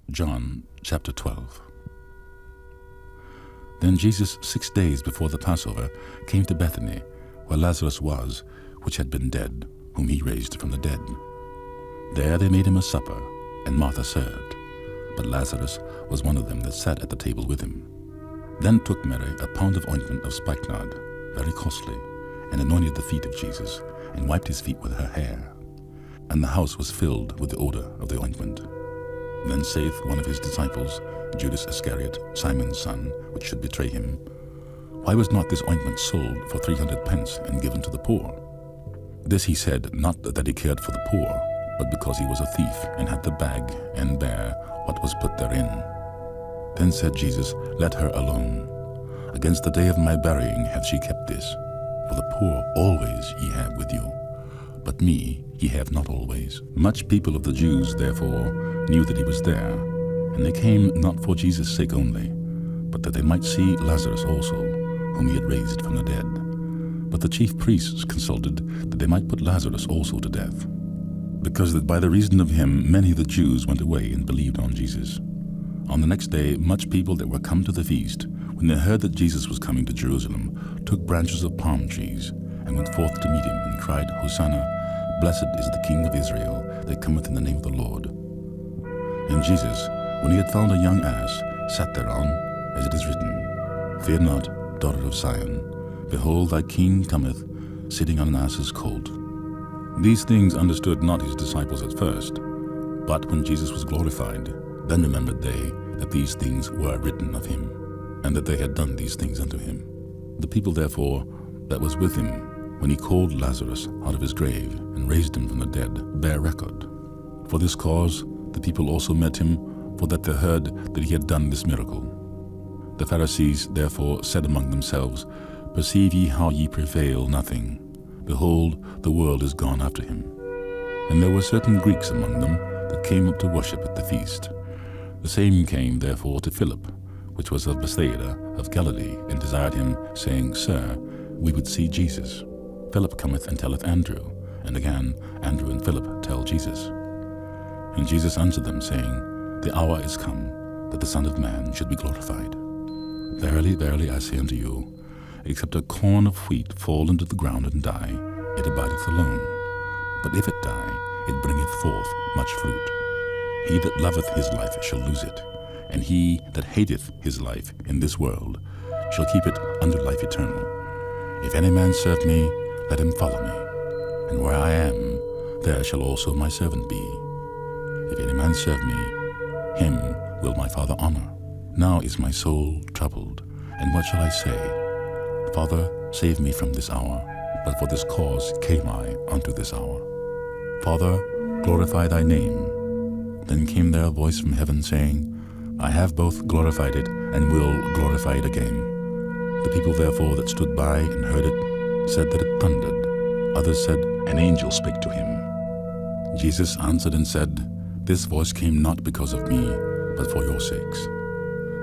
John chapter 12. Then Jesus, 6 days before the Passover, came to Bethany, where Lazarus was, which had been dead, whom he raised from the dead. There they made him a supper, and Martha served, but Lazarus was one of them that sat at the table with him. Then took Mary a pound of ointment of spikenard, very costly, and anointed the feet of Jesus, and wiped his feet with her hair. And the house was filled with the odor of the ointment. Then saith one of his disciples, Judas Iscariot, Simon's son, which should betray him, Why was not this ointment sold for 300 pence and given to the poor? This he said, not that he cared for the poor, but because he was a thief, and had the bag, and bare what was put therein. Then said Jesus, Let her alone. Against the day of my burying hath she kept this. For the poor always ye have with you, but me ye have not always. Much people of the Jews, therefore, knew that he was there, and they came not for Jesus' sake only, but that they might see Lazarus also, whom he had raised from the dead. But the chief priests consulted that they might put Lazarus also to death, because that by the reason of him many of the Jews went away and believed on Jesus. On the next day much people that were come to the feast, when they heard that Jesus was coming to Jerusalem, took branches of palm trees, and went forth to meet him, and cried, Hosanna, blessed is the King of Israel, that cometh in the name of the Lord. And Jesus, when he had found a young ass, sat thereon, as it is written, Fear not, daughter of Zion, behold, thy king cometh, sitting on an ass's colt. These things understood not his disciples at first, but when Jesus was glorified, then remembered they that these things were written of him, and that they had done these things unto him. The people therefore that was with him, when he called Lazarus out of his grave, and raised him from the dead, bear record. For this cause the people also met him, for that they heard that he had done this miracle. The Pharisees therefore said among themselves, Perceive ye how ye prevail nothing? Behold, the world is gone after him. And there were certain Greeks among them that came up to worship at the feast. The same came therefore to Philip, which was of Bethsaida of Galilee, and desired him, saying, Sir, we would see Jesus. Philip cometh and telleth Andrew, and again Andrew and Philip tell Jesus. And Jesus answered them, saying, The hour is come, that the Son of Man should be glorified. Verily, verily, I say unto you, except a corn of wheat fall into the ground and die, it abideth alone. But if it die, it bringeth forth much fruit. He that loveth his life shall lose it, and he that hateth his life in this world shall keep it unto life eternal. If any man serve me, let him follow me, and where I am, there shall also my servant be. If any man serve me, him will my Father honor. Now is my soul troubled, and what shall I say? Father, save me from this hour, but for this cause came I unto this hour. Father, glorify thy name. Then came there a voice from heaven, saying, I have both glorified it, and will glorify it again. The people therefore that stood by and heard it said that it thundered. Others said, An angel spake to him. Jesus answered and said, This voice came not because of me, but for your sakes.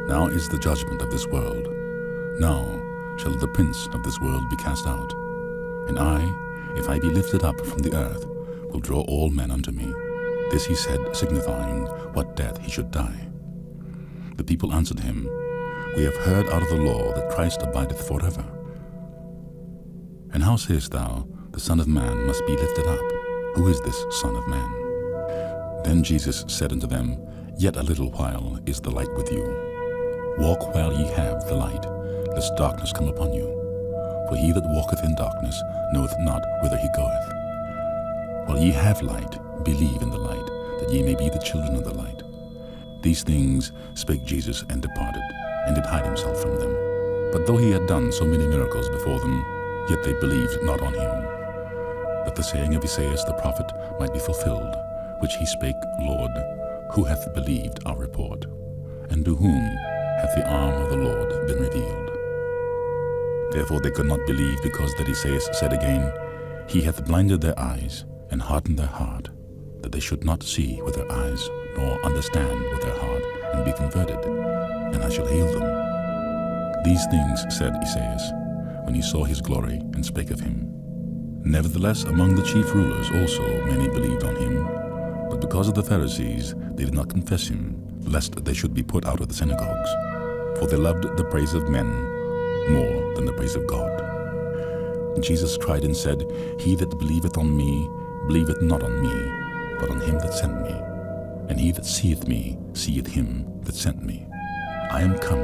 Now is the judgment of this world. Now shall the prince of this world be cast out. And I, if I be lifted up from the earth, will draw all men unto me. This he said, signifying what death he should die. The people answered him, We have heard out of the law that Christ abideth forever. And how sayest thou, the Son of Man must be lifted up? Who is this Son of Man? Then Jesus said unto them, Yet a little while is the light with you. Walk while ye have the light, lest darkness come upon you. For he that walketh in darkness knoweth not whither he goeth. While ye have light, believe in the light, that ye may be the children of the light. These things spake Jesus, and departed, and did hide himself from them. But though he had done so many miracles before them, yet they believed not on him, that the saying of Esaias the prophet might be fulfilled, which he spake, Lord, who hath believed our report? And to whom hath the arm of the Lord been revealed? Therefore they could not believe, because that Esaias said again, He hath blinded their eyes, and hardened their heart, that they should not see with their eyes, nor understand with their heart, and be converted, and I shall heal them. These things said Esaias, when he saw his glory, and spake of him. Nevertheless, among the chief rulers also many believed on him, but because of the Pharisees they did not confess him, lest they should be put out of the synagogues. For they loved the praise of men more than the praise of God. Jesus cried and said, He that believeth on me, believeth not on me, but on him that sent me. And he that seeth me, seeth him that sent me. I am come,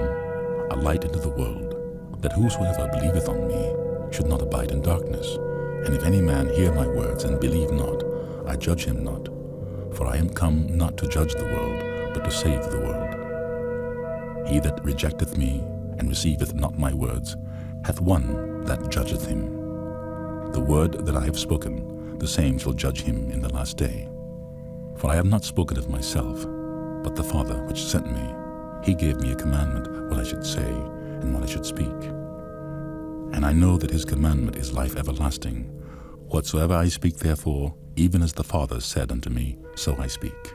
a light into the world, that whosoever believeth on me should not abide in darkness. And if any man hear my words and believe not, I judge him not. For I am come not to judge the world, but to save the world. He that rejecteth me, and receiveth not my words, hath one that judgeth him. The word that I have spoken, the same shall judge him in the last day. For I have not spoken of myself, but the Father which sent me. He gave me a commandment what I should say, and what I should speak. And I know that his commandment is life everlasting. Whatsoever I speak therefore, even as the Father said unto me, so I speak.